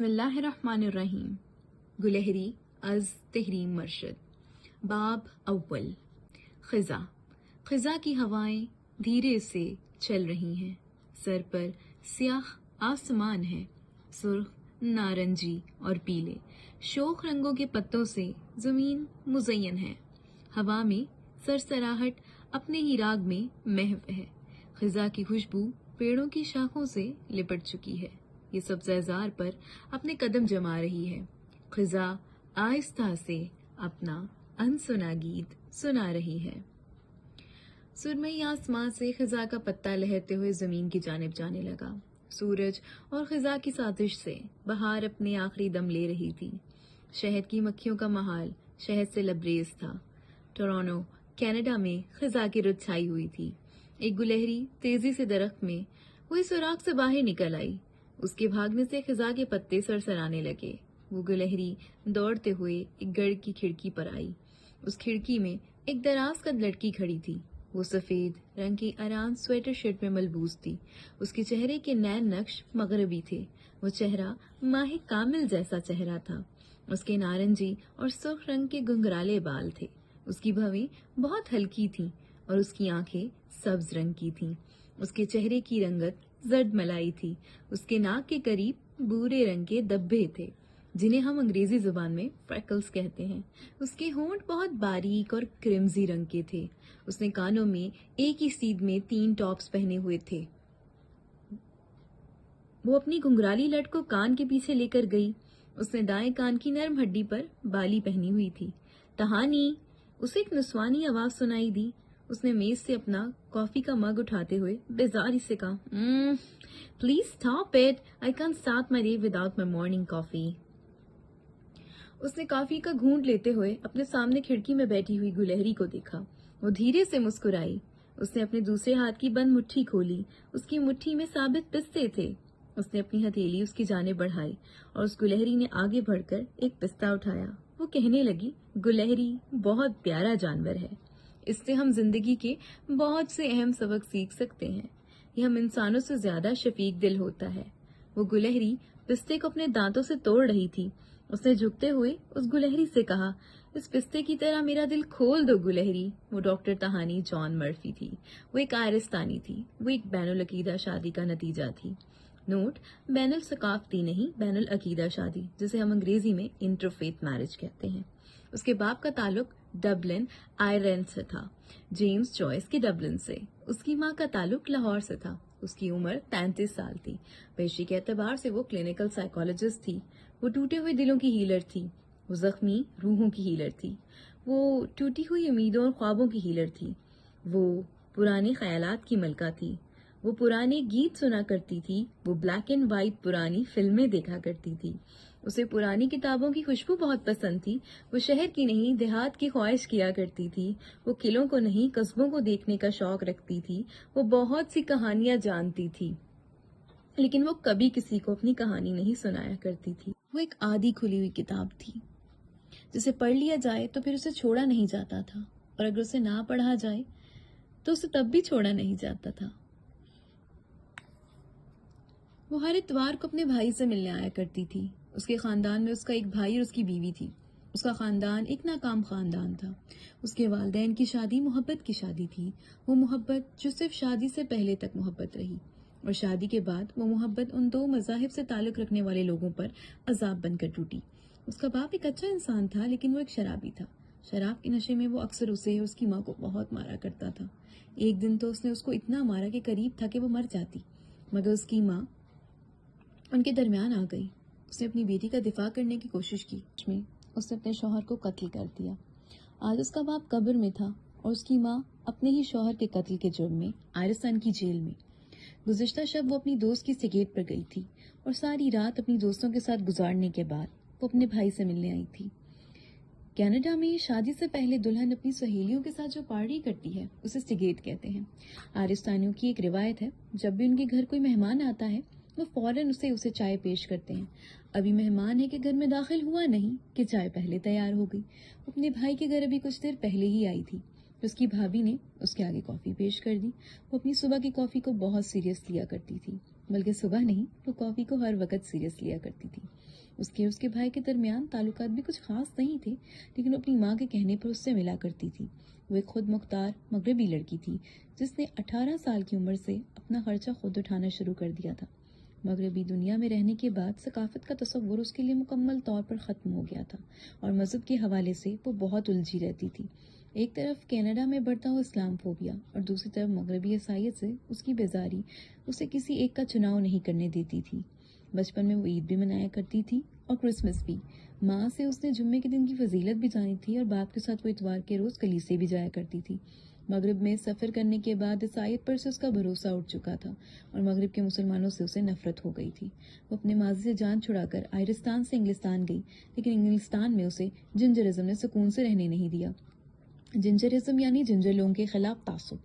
بسم اللہ الرحمن الرحیم. گلہری از تحریم مرشد. باب اول. خزاں. خزاں کی ہوائیں دھیرے سے چل رہی ہیں. سر پر سیاہ آسمان ہے. سرخ، نارنجی اور پیلے شوخ رنگوں کے پتوں سے زمین مزین ہے. ہوا میں سرسراہٹ اپنے ہی راگ میں محو ہے. خزاں کی خوشبو پیڑوں کی شاخوں سے لپٹ چکی ہے. یہ سبزہ زار پر اپنے قدم جما رہی ہے. خزاں آہستہ سے اپنا انسنا گیت سنا رہی ہے. سرمئی آسمان سے خزاں کا پتا لہرتے ہوئے زمین کی جانب جانے لگا. سورج اور خزاں کی سازش سے بہار اپنے آخری دم لے رہی تھی. شہد کی مکھیوں کا محال شہد سے لبریز تھا. ٹورانٹو، کینیڈا میں خزاں کی رت چھائی ہوئی تھی. ایک گلہری تیزی سے درخت میں ہوئی سوراخ سے باہر نکل آئی. اس کے بھاگنے سے خزاں کے پتے سرسرانے لگے. وہ گلہری دوڑتے ہوئے ایک گڑھ کی کھڑکی پر آئی. اس کھڑکی میں ایک دراز قد لڑکی کھڑی تھی. وہ سفید رنگ کی آرام سویٹر شرٹ میں ملبوس تھی. اس کے چہرے کے نین نقش مغربی تھے. وہ چہرہ ماہ کامل جیسا چہرہ تھا. اس کے نارنجی اور سرخ رنگ کے گھنگرالے بال تھے. اس کی بھویں بہت ہلکی تھیں اور اس کی آنکھیں سبز رنگ کی تھیں. اس کے چہرے کی رنگت زرد ملائی تھی. اس کے ناک کے قریب بھورے رنگ کے دبے تھے جنہیں ہم انگریزی زبان میں فریکلز کہتے ہیں. اس کے ہونٹ بہت باریک اور کرمزی رنگ کے تھے. اس نے کانوں میں ایک ہی سیدھ میں 3 ٹاپس پہنے ہوئے تھے. وہ اپنی گھنگرالی لٹ کو کان کے پیچھے لے کر گئی. اس نے دائیں کان کی نرم ہڈی پر بالی پہنی ہوئی تھی. تہانی، اسے ایک نسوانی آواز سنائی دی. اس نے میز سے اپنا کافی کا مگ اٹھاتے ہوئے بیزاری سے کہا، please stop it, I can't start my day without my morning coffee. اس نے کافی کا گھونٹ لیتے ہوئے اپنے سامنے کھڑکی میں بیٹھی ہوئی گلہری کو دیکھا. وہ دھیرے سے مسکرائی. اس نے اپنے دوسرے ہاتھ کی بند مٹھی کھولی. اس کی مٹھی میں ثابت پستے تھے. اس نے اپنی ہتھیلی اس کی جانب بڑھائی اور اس گلہری نے آگے بڑھ کر ایک پستہ اٹھایا. وہ کہنے لگی، گلہری بہت پیارا جانور ہے. اس سے ہم زندگی کے بہت سے اہم سبق سیکھ سکتے ہیں. یہ ہم انسانوں سے زیادہ شفیق دل ہوتا ہے. وہ گلہری پستے کو اپنے دانتوں سے توڑ رہی تھی. اس نے جھکتے ہوئے اس گلہری سے کہا، اس پستے کی طرح میرا دل کھول دو گلہری. وہ ڈاکٹر تہانی جان مرفی تھی. وہ ایک آئرستانی تھی. وہ ایک بین العقیدہ شادی کا نتیجہ تھی. نوٹ: بین الثقافتی نہیں، بین العقیدہ شادی، جسے ہم انگریزی میں انٹرفیتھ میرج کہتے ہیں. اس کے باپ کا تعلق ڈبلن آئرلینڈ سے تھا، جیمز جوائس کے ڈبلن سے. اس کی ماں کا تعلق لاہور سے تھا. اس کی عمر 33 سال تھی. پیشے کے اعتبار سے وہ کلینکل سائیکالوجسٹ تھی. وہ ٹوٹے ہوئے دلوں کی ہیلر تھی. وہ زخمی روحوں کی ہیلر تھی. وہ ٹوٹی ہوئی امیدوں اور خوابوں کی ہیلر تھی. وہ پرانے خیالات کی ملکہ تھی. وہ پرانے گیت سنا کرتی تھی. وہ بلیک اینڈ وائٹ پرانی فلمیں دیکھا کرتی تھی. اسے پرانی کتابوں کی خوشبو بہت پسند تھی. وہ شہر کی نہیں، دیہات کی خواہش کیا کرتی تھی. وہ قلعوں کو نہیں، قصبوں کو دیکھنے کا شوق رکھتی تھی. وہ بہت سی کہانیاں جانتی تھی، لیکن وہ کبھی کسی کو اپنی کہانی نہیں سنایا کرتی تھی. وہ ایک آدھی کھلی ہوئی کتاب تھی جسے پڑھ لیا جائے تو پھر اسے چھوڑا نہیں جاتا تھا، اور اگر اسے نہ پڑھا جائے تو اسے تب بھی چھوڑا نہیں جاتا تھا. وہ ہر اتوار کو اپنے بھائی سے ملنے آیا کرتی تھی. اس کے خاندان میں اس کا ایک بھائی اور اس کی بیوی تھی. اس کا خاندان ایک ناکام خاندان تھا. اس کے والدین کی شادی محبت کی شادی تھی. وہ محبت جو صرف شادی سے پہلے تک محبت رہی، اور شادی کے بعد وہ محبت ان 2 مذاہب سے تعلق رکھنے والے لوگوں پر عذاب بن کر ٹوٹی. اس کا باپ ایک اچھا انسان تھا، لیکن وہ ایک شرابی تھا. شراب کے نشے میں وہ اکثر اسے اور اس کی ماں کو بہت مارا کرتا تھا. ایک دن تو اس نے اس کو اتنا مارا کہ قریب تھا کہ وہ مر جاتی، مگر اس کی ماں ان کے درمیان آ گئی. اس نے اپنی بیٹی کا دفاع کرنے کی کوشش کی. اس نے اپنے شوہر کو قتل کر دیا. آج اس کا باپ قبر میں تھا اور اس کی ماں اپنے ہی شوہر کے قتل کے جرم میں آئرستان کی جیل میں. گزشتہ شب وہ اپنی دوست کی سگیٹ پر گئی تھی اور ساری رات اپنی دوستوں کے ساتھ گزارنے کے بعد وہ اپنے بھائی سے ملنے آئی تھی. کینیڈا میں شادی سے پہلے دلہن اپنی سہیلیوں کے ساتھ جو پارٹی کرتی ہے اسے سگیٹ کہتے ہیں. آئرستانیوں کی ایک روایت ہے، جب بھی ان کے گھر کوئی مہمان آتا ہے وہ فوراً اسے چائے پیش کرتے ہیں. ابھی مہمان ہے کہ گھر میں داخل ہوا نہیں کہ چائے پہلے تیار ہو گئی. وہ اپنے بھائی کے گھر ابھی کچھ دیر پہلے ہی آئی تھی. اس کی بھابھی نے اس کے آگے کافی پیش کر دی. وہ اپنی صبح کی کافی کو بہت سیریس لیا کرتی تھی. بلکہ صبح نہیں، وہ کافی کو ہر وقت سیریس لیا کرتی تھی۔ اس کے اور اس کے بھائی کے درمیان تعلقات بھی کچھ خاص نہیں تھے، لیکن وہ اپنی ماں کے کہنے پر اس سے ملا کرتی تھی۔ وہ ایک خود مختار مغربی لڑکی تھی جس نے 18 سال کی عمر سے اپنا خرچہ خود اٹھانا شروع کر دیا تھا۔ مغربی دنیا میں رہنے کے بعد ثقافت کا تصور اس کے لیے مکمل طور پر ختم ہو گیا تھا اور مذہب کے حوالے سے وہ بہت الجھی رہتی تھی۔ ایک طرف کینیڈا میں بڑھتا ہوا اسلام فوبیا اور دوسری طرف مغربی عیسائیت سے اس کی بیزاری اسے کسی ایک کا چناؤ نہیں کرنے دیتی تھی۔ بچپن میں وہ عید بھی منایا کرتی تھی اور کرسمس بھی۔ ماں سے اس نے جمعے کے دن کی فضیلت بھی جانی تھی اور باپ کے ساتھ وہ اتوار کے روز کلیسے بھی جایا کرتی تھی۔ مغرب میں سفر کرنے کے بعد عیسائیت پر سے اس کا بھروسہ اٹھ چکا تھا اور مغرب کے مسلمانوں سے اسے نفرت ہو گئی تھی۔ وہ اپنے ماضی سے جان چھڑا کر آئرستان سے انگلستان گئی، لیکن انگلستان میں اسے جنجرزم نے سکون سے رہنے نہیں دیا۔ جنجرزم یعنی جنجر لوگوں کے خلاف تعصب۔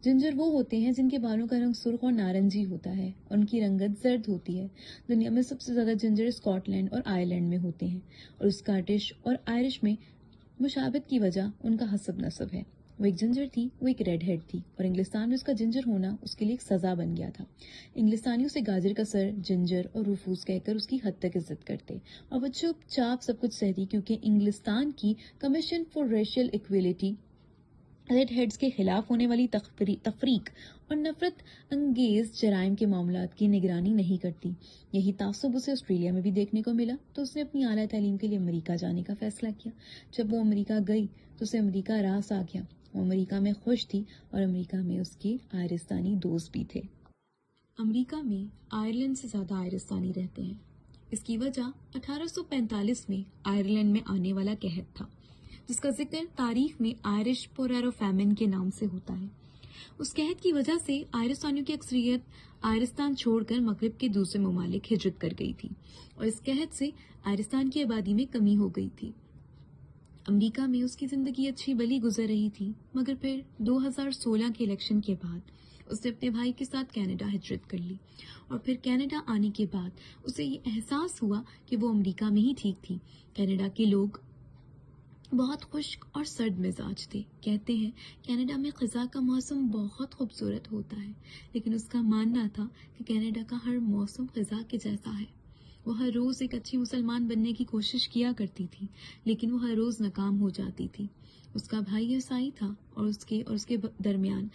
جنجر وہ ہوتے ہیں جن کے بالوں کا رنگ سرخ اور نارنجی ہوتا ہے اور ان کی رنگت زرد ہوتی ہے۔ دنیا میں سب سے زیادہ جنجر اسکاٹ لینڈ اور آئرلینڈ میں ہوتے ہیں اور اسکاٹش اور آئرش میں مشابہت کی وجہ ان کا حسب نسب ہے۔ وہ ایک جنجر تھی، وہ ایک ریڈ ہیڈ تھی اور انگلستان میں اس کا جنجر ہونا اس کے لیے ایک سزا بن گیا تھا۔ انگلستانی اسے گاجر کا سر، جنجر اور رفوس کہہ کر اس کی حد تک عزت کرتے اور وہ چپ چاپ سب کچھ سہتی، کیونکہ انگلستان کی commission for racial equality red heads کے خلاف ہونے والی تفریق اور نفرت انگیز جرائم کے معاملات کی نگرانی نہیں کرتی۔ یہی تعصب اسے آسٹریلیا میں بھی دیکھنے کو ملا تو اس نے اپنی اعلیٰ تعلیم کے لیے امریکہ جانے کا فیصلہ کیا۔ جب وہ امریکہ گئی تو اسے امریکہ راس آ گیا۔ وہ امریکہ میں خوش تھی اور امریکہ میں اس کے آئرستانی دوست بھی تھے۔ امریکہ میں آئرلینڈ سے زیادہ آئرستانی رہتے ہیں۔ اس کی وجہ 1845 میں آئرلینڈ میں آنے والا قحط تھا، جس کا ذکر تاریخ میں آئرش پوریرو فیمن کے نام سے ہوتا ہے۔ اس قحط کی وجہ سے آئرستانیوں کی اکثریت آئرستان چھوڑ کر مغرب کے دوسرے ممالک ہجرت کر گئی تھی اور اس قحط سے آئرستان کی آبادی میں کمی ہو گئی تھی۔ امریکہ میں اس کی زندگی اچھی بلی گزر رہی تھی، مگر پھر 2016 کے الیکشن کے بعد اس نے اپنے بھائی کے ساتھ کینیڈا ہجرت کر لی اور پھر کینیڈا آنے کے بعد اسے یہ احساس ہوا کہ وہ امریکہ میں ہی ٹھیک تھی۔ کینیڈا کے لوگ بہت خشک اور سرد مزاج تھے۔ کہتے ہیں کینیڈا میں خزاں کا موسم بہت خوبصورت ہوتا ہے، لیکن اس کا ماننا تھا کہ کینیڈا کا ہر موسم خزاں کے جیسا ہے۔ وہ ہر روز ایک اچھی مسلمان بننے کی کوشش کیا کرتی تھی، لیکن وہ ہر روز ناکام ہو جاتی تھی۔ اس کا بھائی عیسائی تھا اور اس کے درمیان